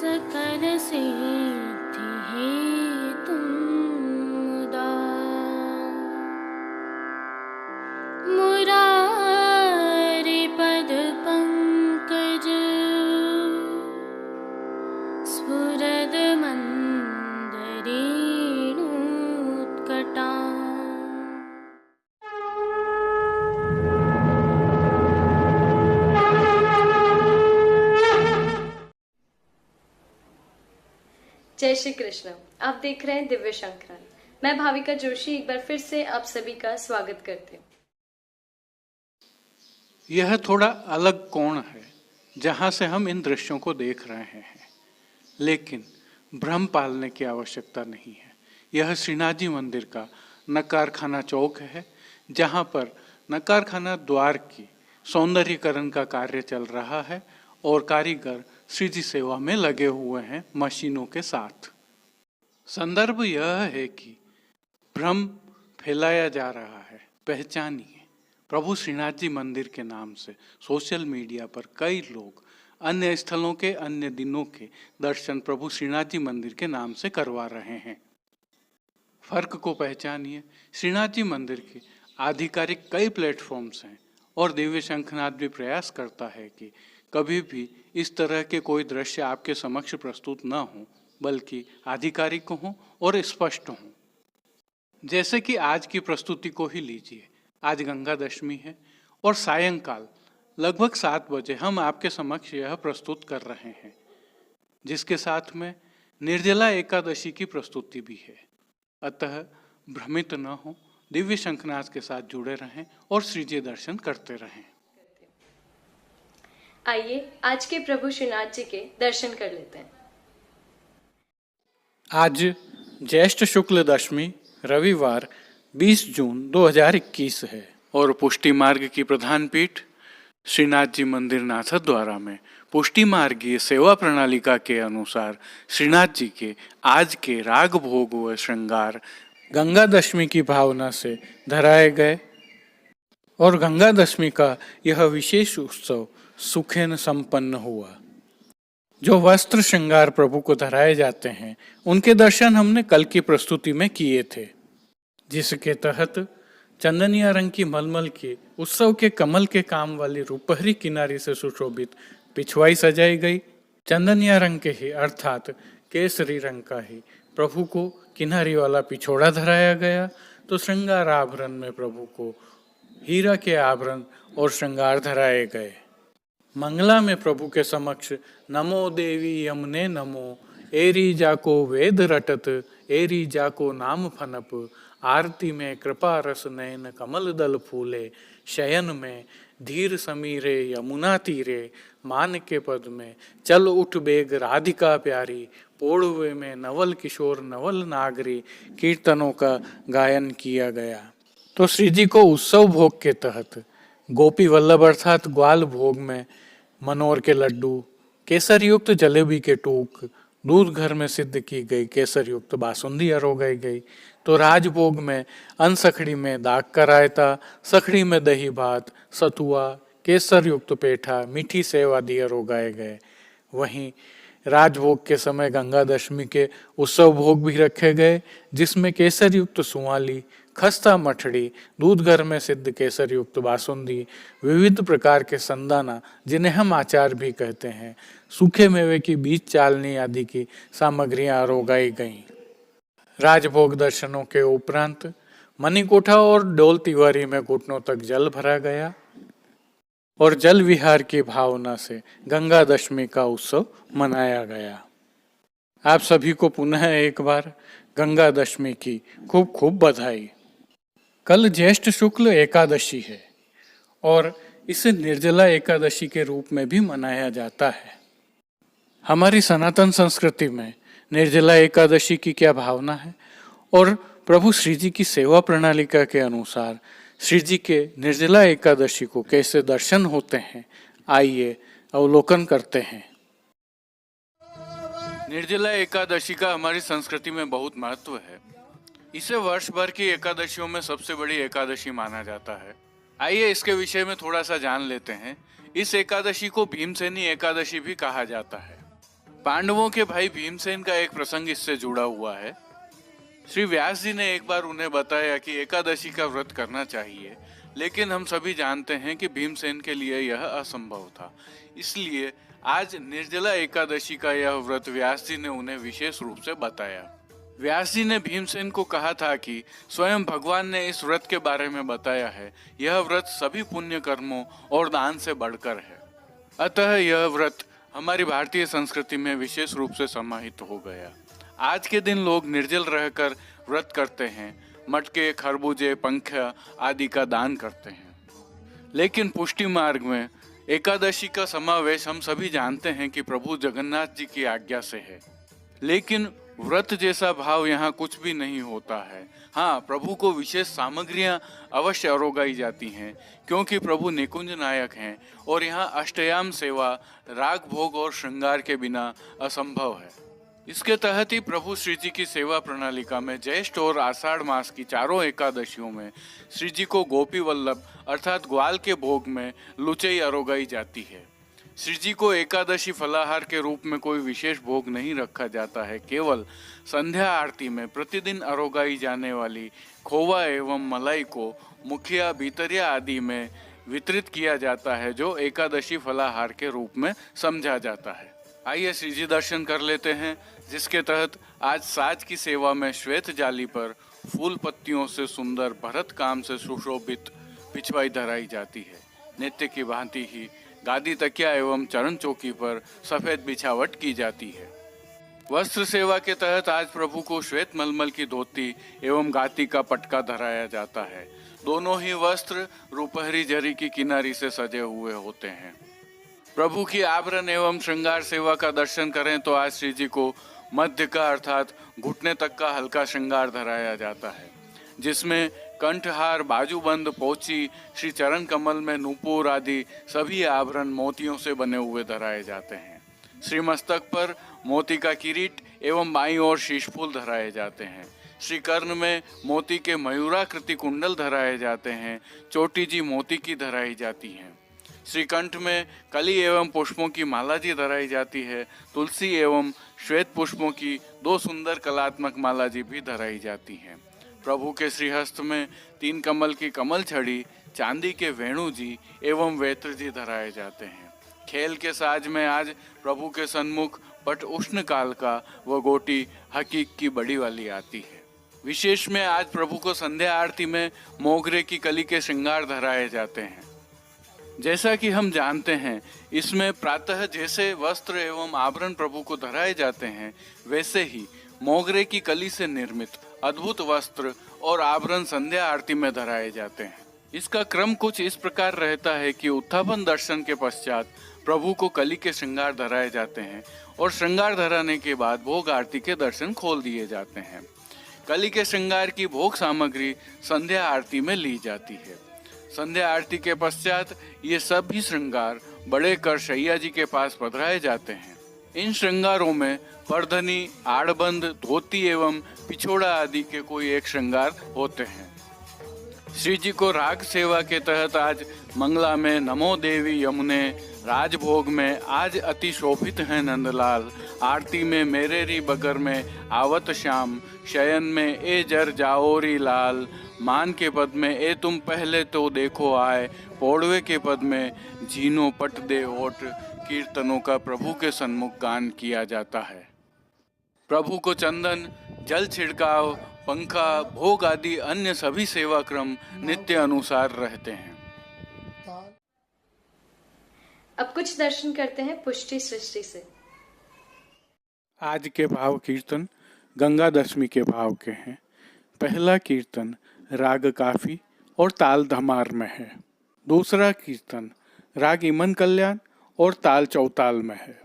सकल सिद्धि हेतु मुदा मुरारि पद पंकज स्फुरद मंदरेणुत्कटा। जय श्री कृष्ण। आप देख रहे हैं दिव्य शंकरन। मैं भाविका जोशी एक बार फिर से आप सभी का स्वागत करती हूँ। यह थोड़ा अलग कोण है जहां से हम इन दृश्यों को देख रहे हैं, लेकिन भ्रम पालने की आवश्यकता नहीं है। यह श्रीनाथ जी मंदिर का नकारखाना चौक है, जहां पर नकारखाना द्वार की सौंदर्यीकरण का कार्य चल रहा है और कारीगर श्री जी सेवा में लगे हुए हैं मशीनों के साथ। संदर्भ यह है कि भ्रम फैलाया जा रहा है। पहचानिए, प्रभु श्रीनाथ जी मंदिर के नाम से सोशल मीडिया पर कई लोग अन्य स्थलों के अन्य दिनों के दर्शन प्रभु श्रीनाथ जी मंदिर के नाम से करवा रहे हैं। फर्क को पहचानिए। श्रीनाथ जी मंदिर के आधिकारिक कई प्लेटफॉर्म्स हैं और दिव्य शंखनाथ भी प्रयास करता है कि कभी भी इस तरह के कोई दृश्य आपके समक्ष प्रस्तुत न हो, बल्कि आधिकारिक हों और स्पष्ट हों। जैसे कि आज की प्रस्तुति को ही लीजिए। आज गंगा दशमी है और सायंकाल लगभग 7 बजे हम आपके समक्ष यह प्रस्तुत कर रहे हैं, जिसके साथ में निर्जला एकादशी की प्रस्तुति भी है। अतः भ्रमित न हो, दिव्य शंखनाथ के साथ जुड़े रहें और श्रीजी दर्शन करते रहें। आइए आज के प्रभु श्रीनाथ जी के दर्शन कर लेते हैं। आज ज्येष्ठ शुक्ल दशमी रविवार 20 जून 2021 है और पुष्टि मार्ग की प्रधान पीठ श्रीनाथ जी मंदिर नाथद्वारा में पुष्टि मार्गीय सेवा प्रणालिका के अनुसार श्रीनाथ जी के आज के राग भोग व श्रृंगार गंगा दशमी की भावना से धराए गए और गंगा दशमी का यह विशेष उत्सव सुखेन संपन्न हुआ। जो वस्त्र श्रृंगार प्रभु को धराए जाते हैं, उनके दर्शन हमने कल की प्रस्तुति में किए थे, जिसके तहत चंदनिया रंग की मलमल की उत्सव के कमल के काम वाली रूपहरी किनारी से सुशोभित पिछवाई सजाई गई। चंदनिया रंग के ही अर्थात केसरी रंग का ही प्रभु को किनारी वाला पिछोड़ा धराया गया, तो श्रृंगार आभरण में प्रभु को हीरा के आभरण और श्रृंगार धराए गए। मंगला में प्रभु के समक्ष नमो देवी यमुने नमो, एरी जाको वेद रटत, एरी जाको नाम फनप, आरती में कृपा रस नयन कमल दल फूले, शयन में धीर समीरे यमुना तीरे, मान के पद में चल उठ बेग राधिका प्यारी, पोढ़वे में नवल किशोर नवल नागरी, कीर्तनों का गायन किया गया। तो श्री जी को उत्सव भोग के तहत गोपी वल्लभ अर्थात ग्वाल भोग में मनोर के लड्डू, केसर युक्त जलेबी के टूक, दूध घर में सिद्ध की गई केसर युक्त बासुंदी अरोगाई गई। तो राजभोग में अनसखड़ी में दाग का रायता, सखड़ी में दही भात, सतुआ, केसर युक्त पेठा, मीठी सेव आदि अरोगाए गए। वहीं राजभोग के समय गंगा दशमी के उत्सव भोग भी रखे गए, जिसमें केसर युक्त सुवाली, खस्ता मठड़ी, दूध घर में सिद्ध केसर युक्त बासुंदी, विविध प्रकार के संदाना जिन्हें हम आचार भी कहते हैं, सूखे मेवे की बीज चालनी आदि की सामग्रियां अरोगाई गईं। राजभोग दर्शनों के उपरांत मणिकोठा और डोल तिवारी में घुटनों तक जल भरा गया और जल विहार की भावना से गंगा दशमी का उत्सव मनाया गया। आप सभी को पुनः एक बार गंगा दशमी की खूब खूब बधाई। कल ज्येष्ठ शुक्ल एकादशी है और इसे निर्जला एकादशी के रूप में भी मनाया जाता है। हमारी सनातन संस्कृति में निर्जला एकादशी की क्या भावना है और प्रभु श्री जी की सेवा प्रणालिका के अनुसार श्री जी के निर्जला एकादशी को कैसे दर्शन होते हैं, आइए अवलोकन करते हैं। निर्जला एकादशी का हमारी संस्कृति में बहुत महत्व है। इसे वर्ष भर की एकादशियों में सबसे बड़ी एकादशी माना जाता है। आइए इसके विषय में थोड़ा सा जान लेते हैं। इस एकादशी को भीमसेनी एकादशी भी कहा जाता है। पांडवों के भाई भीमसेन का एक प्रसंग इससे जुड़ा हुआ है। श्री व्यास जी ने एक बार उन्हें बताया कि एकादशी का व्रत करना चाहिए, लेकिन हम सभी जानते हैं कि भीमसेन के लिए यह असंभव था। इसलिए आज निर्जला एकादशी का यह व्रत व्यास जी ने उन्हें विशेष रूप से बताया। व्यास जी ने भीमसेन को कहा था कि स्वयं भगवान ने इस व्रत के बारे में बताया है। यह व्रत सभी पुण्य कर्मों और दान से बढ़कर है। अतः यह व्रत हमारी भारतीय संस्कृति में विशेष रूप से समाहित हो गया। आज के दिन लोग निर्जल रहकर व्रत करते हैं, मटके, खरबूजे, पंखा आदि का दान करते हैं। लेकिन पुष्टि मार्ग में एकादशी का समावेश हम सभी जानते हैं कि प्रभु जगन्नाथ जी की आज्ञा से है। लेकिन व्रत जैसा भाव यहाँ कुछ भी नहीं होता है। हाँ, प्रभु को विशेष सामग्रियाँ अवश्य अरोगाई जाती हैं, क्योंकि प्रभु निकुंज नायक हैं और यहाँ अष्टयाम सेवा, राग भोग और श्रृंगार के बिना असंभव है। इसके तहत ही प्रभु श्री जी की सेवा प्रणालिका में ज्येष्ठ और आषाढ़ मास की चारों एकादशियों में श्री जी को गोपी वल्लभ अर्थात ग्वाल के भोग में लुचई अरोगाई जाती है। श्री जी को एकादशी फलाहार के रूप में कोई विशेष भोग नहीं रखा जाता है। केवल संध्या आरती में प्रतिदिन अरोगाई जाने वाली खोवा एवं मलाई को मुखिया, भीतरिया आदि में वितरित किया जाता है, जो एकादशी फलाहार के रूप में समझा जाता है। आइए श्री जी दर्शन कर लेते हैं, जिसके तहत आज साज की सेवा में श्वेत जाली पर फूल पत्तियों से सुंदर भरत काम से सुशोभित पिछवाई धराई जाती है। नित्य की भांति ही गादी, तकिया एवं चरण चौकी पर सफेद बिछावट की जाती है। वस्त्र सेवा के तहत आज प्रभु को श्वेत मलमल की धोती एवं गाती का पटका धराया जाता है। दोनों ही वस्त्र रुपहरी जरी की किनारी से सजे हुए होते हैं। प्रभु की आभरण एवं श्रृंगार सेवा का दर्शन करें तो आज श्री जी को मध्य का अर्थात घुटने तक का हल्का श्रृंगार धराया जाता है, जिसमें कंठहार, बाजूबंद, पोची, श्री चरण कमल में नूपुर आदि सभी आभरण मोतियों से बने हुए धराए जाते हैं। श्री मस्तक पर मोती का किरीट एवं बाईं ओर शीशफूल धराए जाते हैं। श्री कर्ण में मोती के मयूराकृति कुंडल धराए जाते हैं। चोटी जी मोती की धराई जाती हैं। श्री कंठ में कली एवं पुष्पों की माला जी धराई जाती है। तुलसी एवं श्वेत पुष्पों की 2 सुंदर कलात्मक माला जी भी धराई जाती हैं। प्रभु के श्रीहस्त में 3 कमल की कमल छड़ी, चांदी के वेणु जी एवं वेत्र जी धराए जाते हैं। खेल के साज में आज प्रभु के सन्मुख पट उष्ण काल का व गोटी हकीक की बड़ी वाली आती है। विशेष में आज प्रभु को संध्या आरती में मोगरे की कली के श्रृंगार धराए जाते हैं। जैसा कि हम जानते हैं, इसमें प्रातः जैसे वस्त्र एवं आभरण प्रभु को धराए जाते हैं, वैसे ही मोगरे की कली से निर्मित अद्भुत वस्त्र और आभरण संध्या आरती में धराए जाते हैं। इसका क्रम कुछ इस प्रकार रहता है कि उत्थापन दर्शन के पश्चात प्रभु को कली के श्रृंगार धराए जाते हैं और श्रृंगार धराने के बाद भोग आरती के दर्शन खोल दिए जाते हैं। कली के श्रृंगार की भोग सामग्री संध्या आरती में ली जाती है। संध्या आरती के पश्चात ये सभी श्रृंगार बड़े कर शैया जी के पास पधराए जाते हैं। इन श्रृंगारों में परधनी, आड़बंद, धोती एवं पिछोड़ा आदि के कोई एक श्रृंगार होते हैं। श्री जी को राग सेवा के तहत आज मंगला में नमो देवी यमुने, राजभोग में आज अति शोभित है नंदलाल, आरती में मेरे री बगर में आवत श्याम, शयन में ए जर जाओरी लाल, मान के पद में ए तुम पहले तो देखो आए, पौड़वे के पद में झीनो पट दे ओट, कीर्तनों का प्रभु के सन्मुख गान किया जाता है। प्रभु को चंदन, जल छिड़काव, पंखा, भोग आदि अन्य सभी सेवा क्रम नित्य अनुसार रहते हैं। अब कुछ दर्शन करते हैं पुष्टि सृष्टि से। आज के भाव कीर्तन गंगा दशमी के भाव के हैं। पहला कीर्तन राग काफी और ताल धमार में है। दूसरा कीर्तन राग इमन कल्याण और ताल चौताल में है।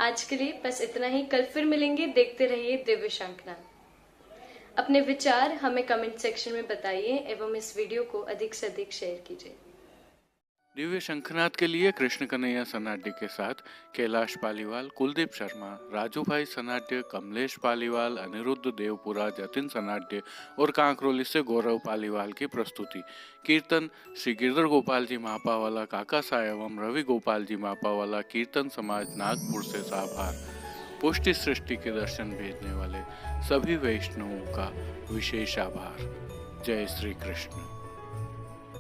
आज के लिए बस इतना ही। कल फिर मिलेंगे। देखते रहिए दिव्य शंखनाद। अपने विचार हमें कमेंट सेक्शन में बताइए एवं इस वीडियो को अधिक से अधिक शेयर कीजिए। दिव्य शंखनाद के लिए कृष्ण कन्हैया सनाड्य के साथ कैलाश पालीवाल, कुलदीप शर्मा, राजू भाई सनाड्य, कमलेश पालीवाल, अनिरुद्ध देवपुरा, जतिन सनाड्य और कांकरोली से गौरव पालीवाल की प्रस्तुति। कीर्तन श्री गिरधर गोपाल जी मापावाला काका सा एवं रवि गोपाल जी मापावाला कीर्तन समाज नागपुर से साभार। पुष्टि सृष्टि के दर्शन भेजने वाले सभी वैष्णवों का विशेष आभार। जय श्री कृष्ण।